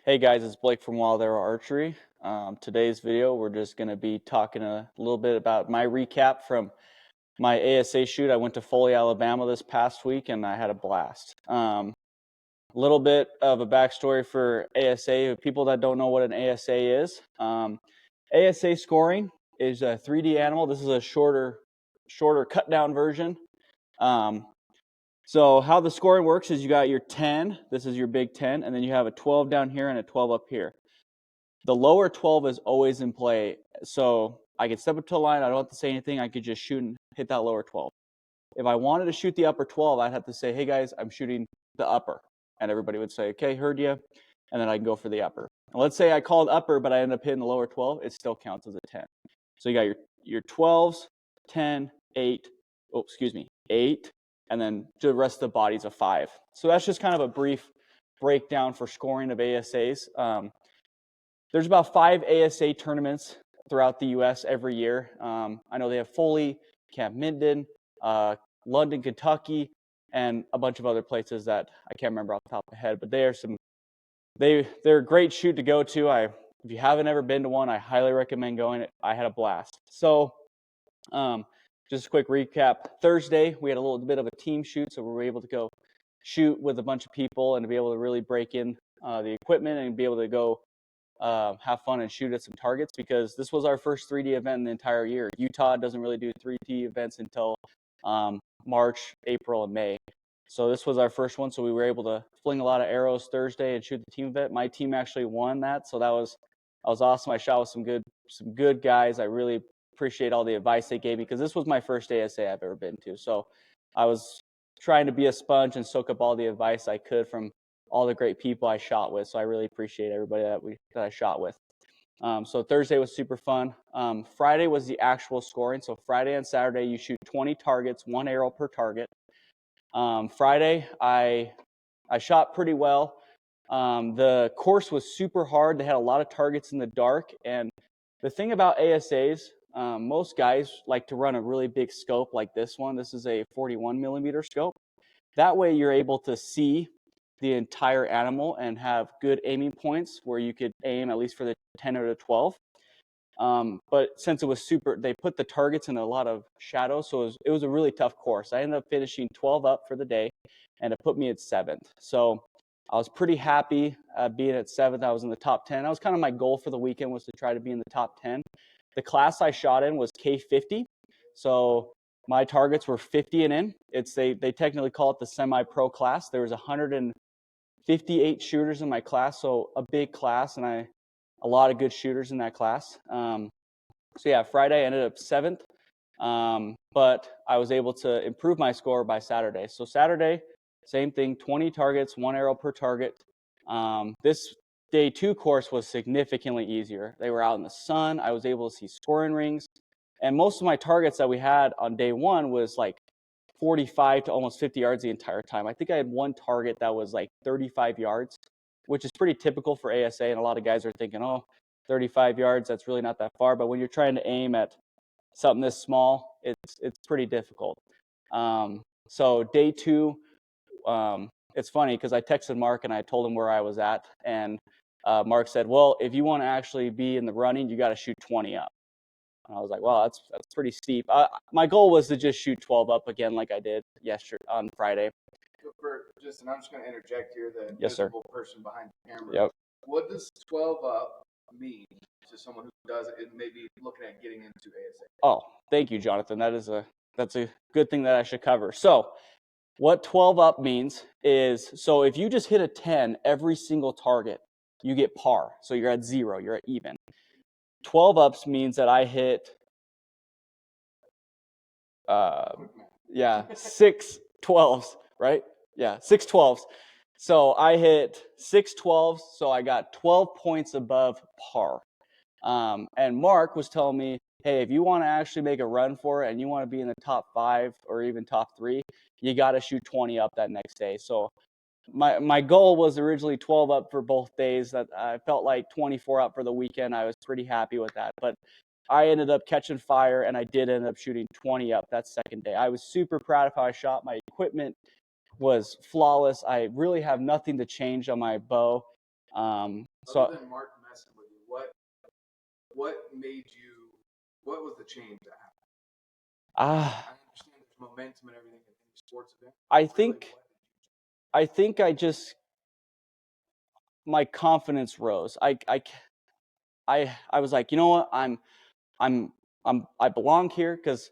Hey guys, it's Blake from Wilde Arrow Archery. Today's video, we're just going to be talking a little bit about my recap from my ASA shoot. I went to Foley, Alabama this past week and I had a blast. A little bit of a backstory for ASA. People that don't know what an ASA is. ASA scoring is a 3D animal. This is a shorter cut down version. So how the scoring works is you got your 10, this is your big 10, and then you have a 12 down here and a 12 up here. The lower 12 is always in play. So I could step up to the line, I don't have to say anything, I could just shoot and hit that lower 12. If I wanted to shoot the upper 12, I'd have to say, hey guys, I'm shooting the upper. And everybody would say, okay, heard you. And then I can go for the upper. And let's say I called upper, but I end up hitting the lower 12, it still counts as a 10. So you got your 12s, 10, 8, 8, and then the rest of the body's a 5. So that's just kind of a brief breakdown for scoring of ASAs. There's about 5 ASA tournaments throughout the U.S. every year. I know they have Foley, Camp Minden, London, Kentucky, and a bunch of other places that I can't remember off the top of my head. But they're a great shoot to go to. If you haven't ever been to one, I highly recommend going. I had a blast. So. Just a quick recap. Thursday, we had a little bit of a team shoot, so we were able to go shoot with a bunch of people and to be able to really break in the equipment and be able to go have fun and shoot at some targets, because this was our first 3D event in the entire year. Utah doesn't really do 3D events until March, April, and May. So this was our first one, so we were able to fling a lot of arrows Thursday and shoot the team event. My team actually won that, so that was awesome. I shot with some good guys. I really appreciate all the advice they gave me, because this was my first ASA I've ever been to. So I was trying to be a sponge and soak up all the advice I could from all the great people I shot with. So I really appreciate everybody that I shot with. So Thursday was super fun. Friday was the actual scoring. So Friday and Saturday, you shoot 20 targets, 1 arrow per target. Friday, I shot pretty well. The course was super hard. They had a lot of targets in the dark. And the thing about ASAs, most guys like to run a really big scope like this one. This is a 41 millimeter scope. That way you're able to see the entire animal and have good aiming points where you could aim at least for the 10 or the 12. But since it was they put the targets in a lot of shadow, so it was a really tough course. I ended up finishing 12 up for the day, and it put me at 7th. So I was pretty happy being at 7th. I was in the top 10. That was kind of my goal for the weekend, was to try to be in the top 10. The class I shot in was K50, so my targets were 50 and in. They technically call it the semi-pro class. There was 158 shooters in my class, so a big class, and a lot of good shooters in that class. So yeah, Friday I ended up 7th, but I was able to improve my score by Saturday. So Saturday, same thing, 20 targets, 1 arrow per target. This Day 2 course was significantly easier. They were out in the sun. I was able to see scoring rings. And most of my targets that we had on day 1 was like 45 to almost 50 yards the entire time. I think I had one target that was like 35 yards, which is pretty typical for ASA. And a lot of guys are thinking, oh, 35 yards, that's really not that far. But when you're trying to aim at something this small, it's pretty difficult. So day 2, it's funny because I texted Mark and I told him where I was at, and Mark said, well, if you want to actually be in the running, you got to shoot 20 up. And I was like, well, that's pretty steep. My goal was to just shoot 12 up again like I did yesterday on Friday. And I'm just going to interject here, the yes, visible person behind the camera. Yep. What does 12 up mean to someone who does it and maybe looking at getting into ASA? Oh, thank you, Jonathan. That's a good thing that I should cover. So what 12 up means is, so if you just hit a 10 every single target, you get par. So you're at 0, you're at even. 12 ups means that I hit 6 12s, right? Yeah, 6 12s. So I hit 6 12s, so I got 12 points above par. And Mark was telling me, hey, if you want to actually make a run for it and you want to be in the top 5 or even top 3, you got to shoot 20 up that next day. So my goal was originally 12 up for both days. That I felt like 24 up for the weekend. I was pretty happy with that. But I ended up catching fire, and I did end up shooting 20 up that second day. I was super proud of how I shot. My equipment was flawless. I really have nothing to change on my bow. So other than Mark messing with you, what was the change that happened? I understand there's momentum and everything in any sports event. I think my confidence rose. I was like, you know what, I belong here, because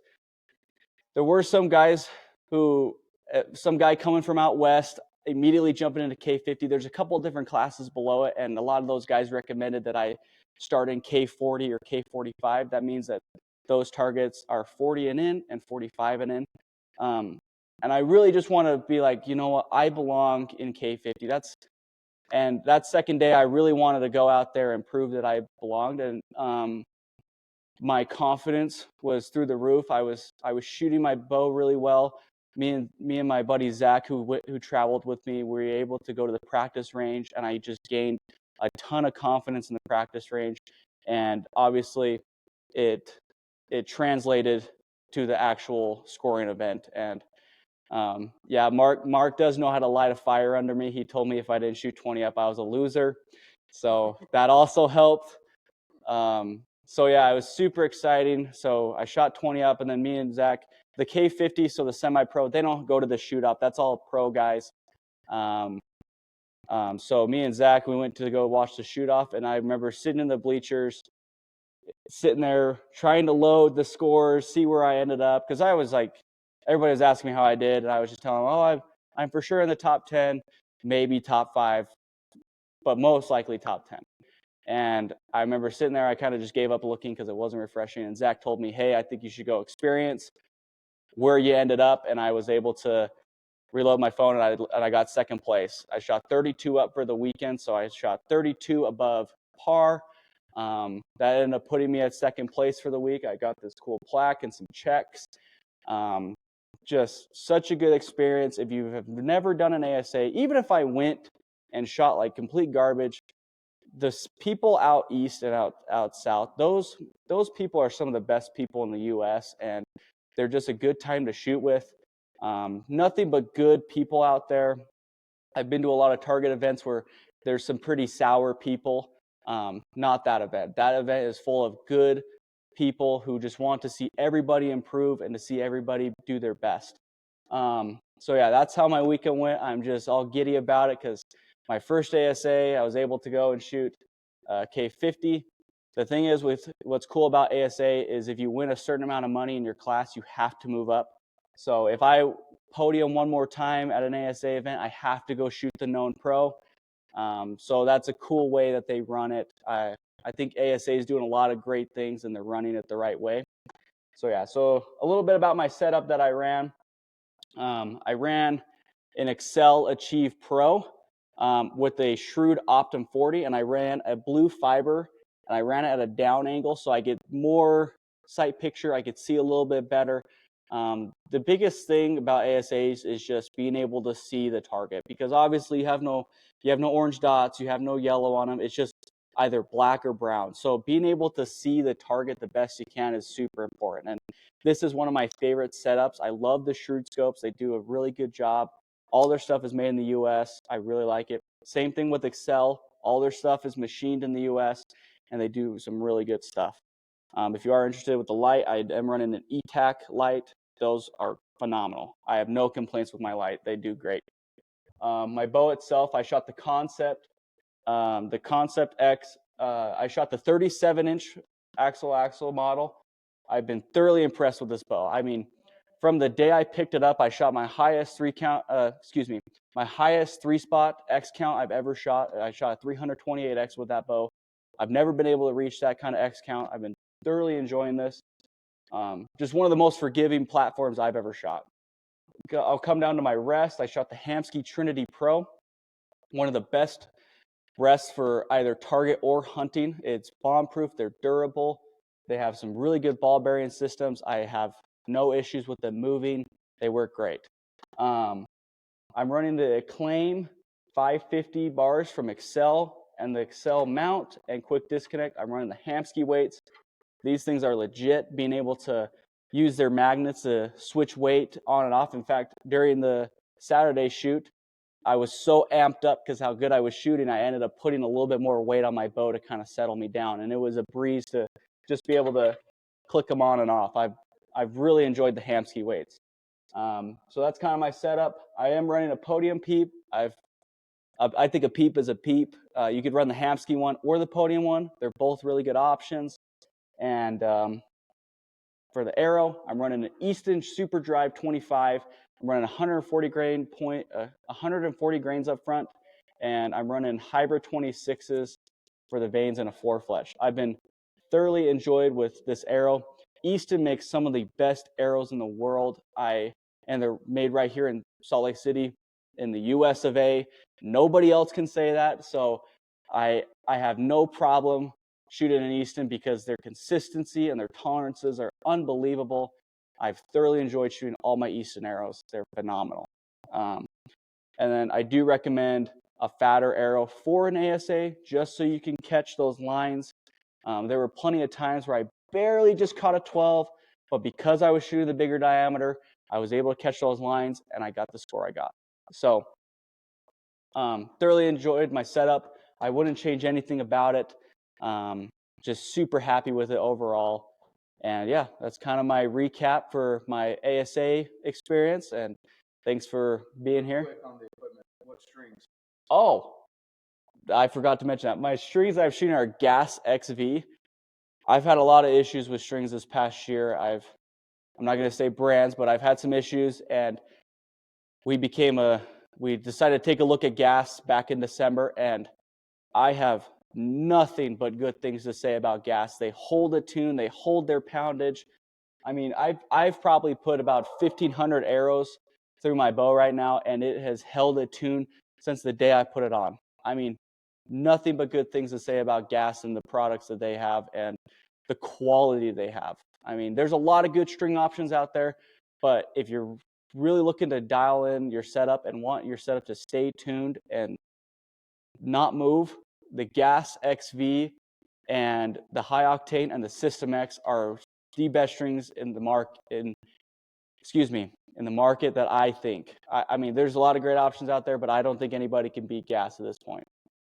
there were some guys some guy coming from out west, immediately jumping into K50. There's a couple of different classes below it, and a lot of those guys recommended that I start in K40 or K45. That means that those targets are 40 and in and 45 and in. And I really just want to be like, you know what, I belong in K50. And that second day, I really wanted to go out there and prove that I belonged. And my confidence was through the roof. I was shooting my bow really well. Me and my buddy Zach, who traveled with me, we were able to go to the practice range, and I just gained a ton of confidence in the practice range. And obviously, it translated to the actual scoring event. And yeah, Mark does know how to light a fire under me. He told me if I didn't shoot 20 up, I was a loser. So that also helped. So yeah, it was super exciting. So I shot 20 up, and then me and Zach, the K50, so the semi-pro, they don't go to the shoot up. That's all pro guys. So me and Zach, we went to go watch the shoot off, and I remember sitting in the bleachers, sitting there trying to load the scores, see where I ended up, because I was like, everybody was asking me how I did, and I was just telling them, oh, I'm for sure in the top 10, maybe top 5, but most likely top 10. And I remember sitting there, I kind of just gave up looking because it wasn't refreshing. And Zach told me, hey, I think you should go experience where you ended up. And I was able to reload my phone, and I got second place. I shot 32 up for the weekend, so I shot 32 above par. That ended up putting me at second place for the week. I got this cool plaque and some checks. Just such a good experience. If you have never done an ASA, even if I went and shot like complete garbage, the people out east and out south, those people are some of the best people in the U.S., and they're just a good time to shoot with. Nothing but good people out there. I've been to a lot of target events where there's some pretty sour people. Not that event. That event is full of good people who just want to see everybody improve and to see everybody do their best. So yeah, that's how my weekend went. I'm just all giddy about it because my first ASA, I was able to go and shoot K50. The thing is, with what's cool about ASA is if you win a certain amount of money in your class, you have to move up. So if I podium one more time at an ASA event, I have to go shoot the known pro. So that's a cool way that they run it. I think ASA is doing a lot of great things, and they're running it the right way. So yeah, so a little bit about my setup that I ran. I ran an Excel Achieve Pro with a Shrewd Optum 40, and I ran a blue fiber, and I ran it at a down angle so I get more sight picture. I could see a little bit better. The biggest thing about ASAs is just being able to see the target, because obviously you have no orange dots, you have no yellow on them. It's just either black or brown. So being able to see the target the best you can is super important. And this is one of my favorite setups. I love the Shrewd scopes. They do a really good job. All their stuff is made in the U.S. I really like it. Same thing with Excel. All their stuff is machined in the U.S., and they do some really good stuff. If you are interested with the light, I am running an ETAC light. Those are phenomenal. I have no complaints with my light. They do great. My bow itself, I shot the Concept X. I shot the 37-inch axle model. I've been thoroughly impressed with this bow. I mean, from the day I picked it up, I shot my highest my highest 3-spot X count I've ever shot. I shot a 328X with that bow. I've never been able to reach that kind of X count. I've been thoroughly enjoying this. Just one of the most forgiving platforms I've ever shot. I'll come down to my rest. I shot the Hamskea Trinity Pro, one of the best rests for either target or hunting. It's bomb-proof. They're durable. They have some really good ball bearing systems. I have no issues with them moving. They work great. I'm running the Acclaim 550 bars from Excel and the Excel mount and quick disconnect. I'm running the Hamskea weights. These things are legit, being able to use their magnets to switch weight on and off. In fact, during the Saturday shoot, I was so amped up because how good I was shooting, I ended up putting a little bit more weight on my bow to kind of settle me down. And it was a breeze to just be able to click them on and off. I've really enjoyed the Hamskea weights. So that's kind of my setup. I am running a podium peep. I think a peep is a peep. You could run the Hamskea one or the podium one. They're both really good options. And for the arrow, I'm running an Easton Super Drive 25. I'm running 140 grains up front, and I'm running hybrid 26s for the vanes and a 4-fletch. I've been thoroughly enjoyed with this arrow. Easton makes some of the best arrows in the world. And they're made right here in Salt Lake City in the US of A. Nobody else can say that, so I have no problem shooting an Easton because their consistency and their tolerances are unbelievable. I've thoroughly enjoyed shooting all my Easton arrows. They're phenomenal. And then I do recommend a fatter arrow for an ASA just so you can catch those lines. There were plenty of times where I barely just caught a 12, but because I was shooting the bigger diameter, I was able to catch those lines and I got the score I got. So thoroughly enjoyed my setup. I wouldn't change anything about it. Just super happy with it overall. And yeah, that's kind of my recap for my ASA experience. And thanks for being here. Quick on the equipment. What strings? Oh, I forgot to mention that. My strings I've shooting are Gas XV. I've had a lot of issues with strings this past year. I'm not going to say brands, but I've had some issues, and we decided to take a look at Gas back in December, and I have nothing but good things to say about Gas. They hold a tune, they hold their poundage. I mean, I've probably put about 1,500 arrows through my bow right now, and it has held a tune since the day I put it on. I mean, nothing but good things to say about Gas and the products that they have and the quality they have. I mean, there's a lot of good string options out there, but if you're really looking to dial in your setup and want your setup to stay tuned and not move, the Gas XV and the High Octane and the System X are the best strings in the market. In the market that I think. I mean, there's a lot of great options out there, but I don't think anybody can beat Gas at this point.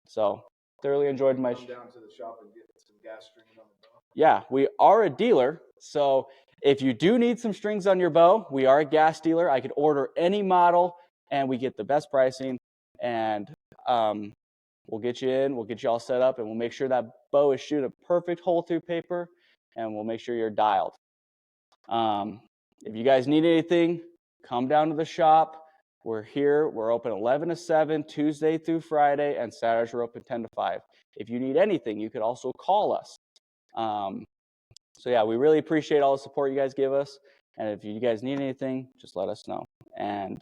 So thoroughly enjoyed my. Come down to the shop and get some Gas strings on the bow. Yeah, we are a dealer, so if you do need some strings on your bow, we are a Gas dealer. I could order any model, and we get the best pricing, and we'll get you in, we'll get you all set up, and we'll make sure that bow is shooting a perfect hole through paper, and we'll make sure you're dialed. If you guys need anything, come down to the shop. We're here. We're open 11 to 7, Tuesday through Friday, and Saturdays we're open 10 to 5. If you need anything, you could also call us. So yeah, we really appreciate all the support you guys give us. And if you guys need anything, just let us know. And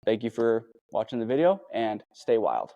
thank you for watching the video, and stay wild.